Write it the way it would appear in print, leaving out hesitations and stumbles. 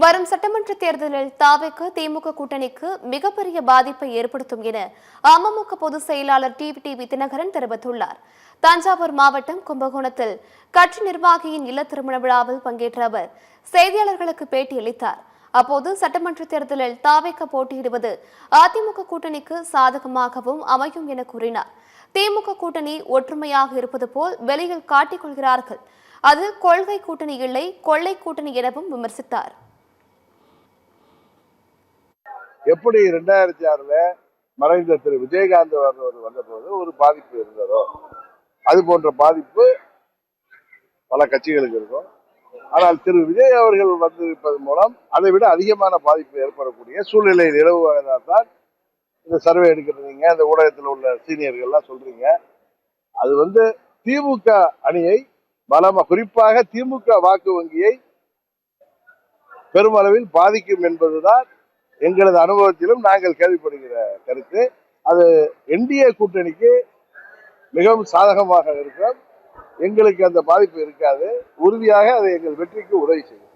வரும் சட்டமன்ற தேர்தலில் தாவேக்கு திமுக கூட்டணிக்கு மிகப்பெரிய பாதிப்பை ஏற்படுத்தும் என அமமுக பொதுச் செயலாளர் டிவி தினகரன் தெரிவித்துள்ளார். தஞ்சாவூர் மாவட்டம் கும்பகோணத்தில் கட்சி நிர்வாகியின் இல்ல திருமண விழாவில் பங்கேற்ற அவர் செய்தியாளர்களுக்கு பேட்டியளித்தார். அப்போது சட்டமன்ற தேர்தலில் தாவேக்க போட்டியிடுவது அதிமுக கூட்டணிக்கு சாதகமாகவும் அமையும் என கூறினார். திமுக கூட்டணி ஒற்றுமையாக இருப்பது போல் வெளியில் காட்டிக் கொள்கிறார்கள். அது கொள்கை கூட்டணி இல்லை, கொள்ளை கூட்டணி எனவும் விமர்சித்தார். எப்படி 2006 மறைந்த திரு விஜயகாந்த் அவர்கள் வந்தபோது ஒரு பாதிப்பு இருந்ததோ அது போன்ற பாதிப்பு பல கட்சிகளுக்கு இருக்கும். ஆனால் திரு விஜய் அவர்கள் வந்திருப்பதன் மூலம் அதை விட அதிகமான பாதிப்பு ஏற்படக்கூடிய சூழ்நிலை நிலவுவதால்தான் இந்த சர்வே எடுக்கிறீங்க, இந்த ஊடகத்தில் உள்ள சீனியர்கள்லாம் சொல்றீங்க. அது திமுக அணியை பலமா, குறிப்பாக திமுக வாக்கு வங்கியை பெருமளவில் பாதிக்கும் என்பதுதான் எங்களது அனுபவத்திலும் நாங்கள் கேள்விப்படுகிற கருத்து. அது என்டிஏ கூட்டணிக்கு மிகவும் சாதகமாக இருக்கும். எங்களுக்கு அந்த பாதிப்பு இருக்காது. உறுதியாக அது எங்கள் வெற்றிக்கு உதவி செய்யும்.